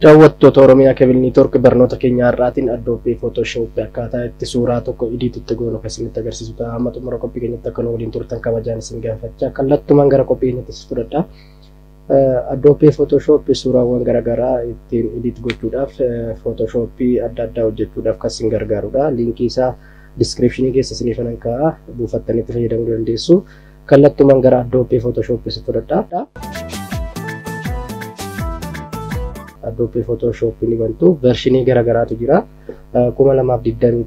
Daawwattoota Oromiyaa Kebil Neetwoork barnoota keenya har'aatiin Adobe Photoshop akkaataa itti suuraa tokko editiitti goonu kan isinitti agarsiisu ta'a. Amma xumura qophii keenyatti akka nu waliin turtan kabajaan isin gaafachaa kallattumaan gara qophii keenyatti fudhadha. Adobe Photoshop suuraawwan garaagaraa ittiin edit gochuudhaaf Photoshop adda addaa hojjechuudhaaf kan isin gargaarudha. Liinkii isaa descriptionii keessa isiniif nan kaa'a, buufattanii itti fayyadamuu dandeessu. Kallattumaan gara Adobe Photoshop fudhadha. Adobe Photoshop ni bantu versionii garaagaraatu jira. 2021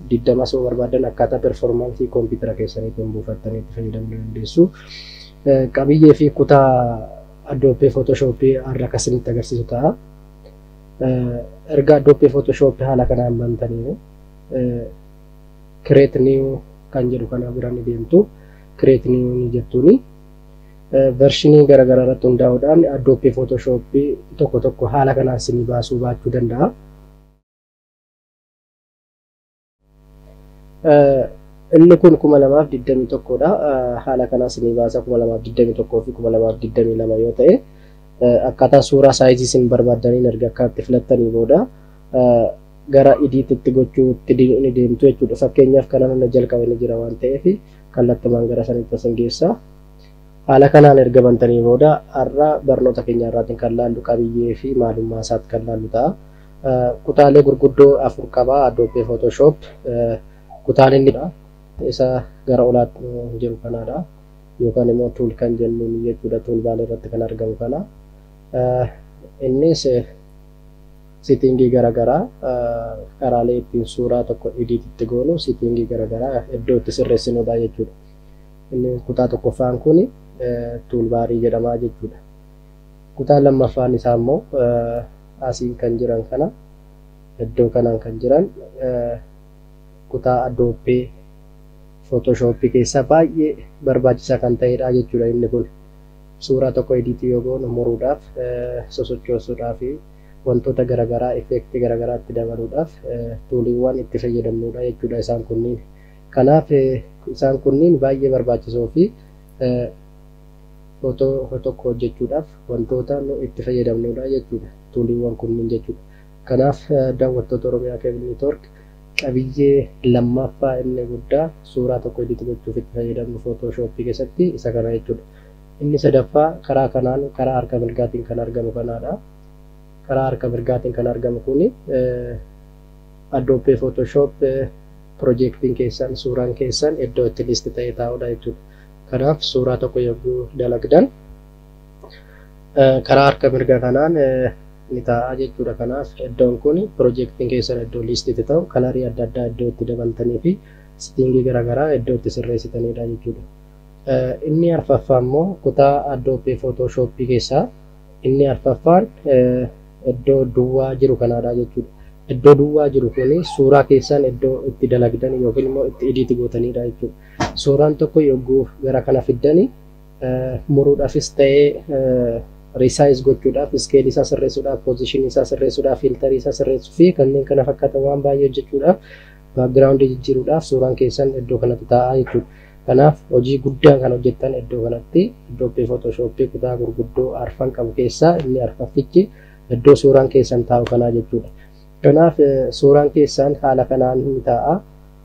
22 soo barbaadan akkaataa performaansii kompiitara keessaniitiin buufattanii itti fayyadamuu dandeessu. Qabiyyee fi kutaa Adobe Photoshop har'a akkasinitti agarsiisu ta'a. Erga Adobe Photoshop haala kanaan bantanii create new kan jedhu kana bira ni deemtu. Create new ni jettuuni. Versionii garaagaraa irratti hundaa'uudhaan Adobe Photoshop tokko tokko haala kanaan isin baasuu baachuu danda'a. Inni kun 2021 dha. Haala kanaan isin baasa 2021 fi 2022 yoo ta'e akkaataa suuraa saayizii isin barbaadaniin erga akka itti filattanii booda gara editiitti gochuutti ni deemtu jechuudha. Fakkeenyaaf kana jalqaba ni jira waan ta'eef kallattumaan gara sanitti isin geessa. Haala kanaan erga bantanii booda har'a barnoota keenya irraatiin kan laallu qabiyyee fi maalummaa isaatti kan laallu ta'a. Kutaalee gurguddoo 4 qaba Adobe Photoshop. Kutaaleen isa gara olaatti jiru kanaadha. Yookaan immoo tool kan jennuun jechuudha. Tool baal irratti kan argamu kana. Innis settingii garaagaraa karaalee ittiin suuraa tokko editiitti goonu settingii garaagaraa iddoo itti sirreessinudha jechuudha. Inni kutaa tokkoffaan kun toolbarii jedhama jechuudha. Kutaa lammaffaan isaa immoo asiin kan jiran kana iddoo kanaan kan jiran kutaa Adobe Photoshop keessa baay'ee barbaachisaa kan ta'edha jechuudha. Inni kun suuraa tokko editii yoo goonu muruudhaaf, sosochoosuudhaaf fi wantoota garaagaraa effektii garaagaraa itti dabaluudhaaf tuuliiwwan itti fayyadamnudha jechuudha isaan kunniin. Kanaaf isaan kunniin baay'ee barbaachisoo fi footoo tokko hojjechuudhaaf wantoota nu itti fayyadamnudha jechuudha tuuliiwwan kunniin jechuudha. Kanaaf daawwattoota Oromiyaa Kebil Neetwoork qabiyyee lammaffaa inni guddaa suuraa tokko edit gochuuf itti fayyadamnu Photoshop keessatti isa kana jechuudha. Inni sadaffaa karaa kanaan karaa harka mirgaatiin kan argamu kanaadha. Karaa harka mirgaatiin kan argamu kuni Adobe Photoshop projektiin keessan suuraan keessan iddoo itti listi ta'ee taa'udha jechuudha. Kanaaf suuraa tokko yogguu dalagdan karaa harka mirgaa kanaan ni taa'a jechuudha. Kanaaf iddoon kun projektiin keessan iddoo listiitti ta'u kalarii adda addaa iddoo itti dabaltanii fi settingii garaagaraa iddoo itti sirreessitanidha jechuudha. Inni arfaffaa immoo kutaa Adobe Photoshop keessaa inni arfaffaan iddoo duwwaa jiru kanaadha jechuudha. Iddoo duwwaa jiru kuni suuraa keessan iddoo itti dalagdan yookiin immoo itti edit gootanidha jechuudha. Suuraan tokko yogguu gara kana fiddanii muruudhaafis ta'ee resize gochuudhaaf, scale isaa sirreessuudhaaf, position isaa sirreessuudhaaf, filterii isaa sirreessuu fi kanneen kana fakkaatan waan baay'ee hojjechuudhaaf, background jijjiiruudhaaf suuraan keessan iddoo kanatti taa'aa jechuudha. Kanaaf hojii guddaa kan hojjettan iddoo kanatti Adobe Photoshop kutaa gurguddoo arfan qabu keessaa inni arfaffichi iddoo suuraan keessan taa'u kanaa jechuudha. Kanaaf suuraan keessan haala kanaan ni taa'a.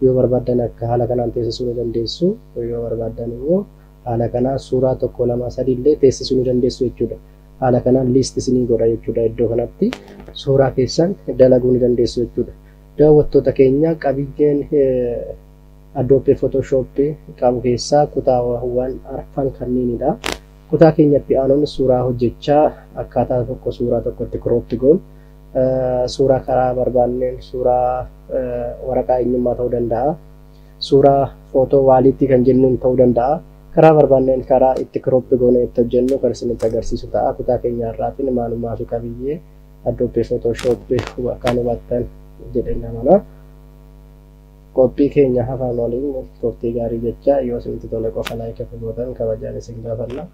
Yoo barbaadan akka haala kanaan teessisuu ni dandeessu. Yoo barbaadan immoo haala kanaan suuraa tokko lama sadii illee teessisuu ni dandeessu jechuudha. Haala kanaan liist isinii godha jechuudha. Iddoo kanatti suuraa keessan dalaguu ni dandeessu jechuudha. Daawwattoota keenya qabiyyeen Adobe Photoshop qabu keessaa kutaawwan arfan kanneenidha. Kutaa keenyatti aanuun suuraa hojjechaa akkaataa tokko suuraa tokkotti crop goon suuraa karaa barbaanneen suuraa waraqaa eenyummaa ta'uu danda'a. Suuraa footoo waaliitti kan jennuun ta'uu danda'a. Karaa barbaanneen karaa itti crop goone itti hojjennu kan isinitti agarsiisu ta'a. Kutaa keenya irraatiin maalummaa fi qabiyyee Adobe Photoshop akkaan hubattan jedheen amana. Qophii keenya hafaan waliin turtii gaarii jecha yoo isinitti tole qofa laayika fi gootan kabajaan isin gaafanna.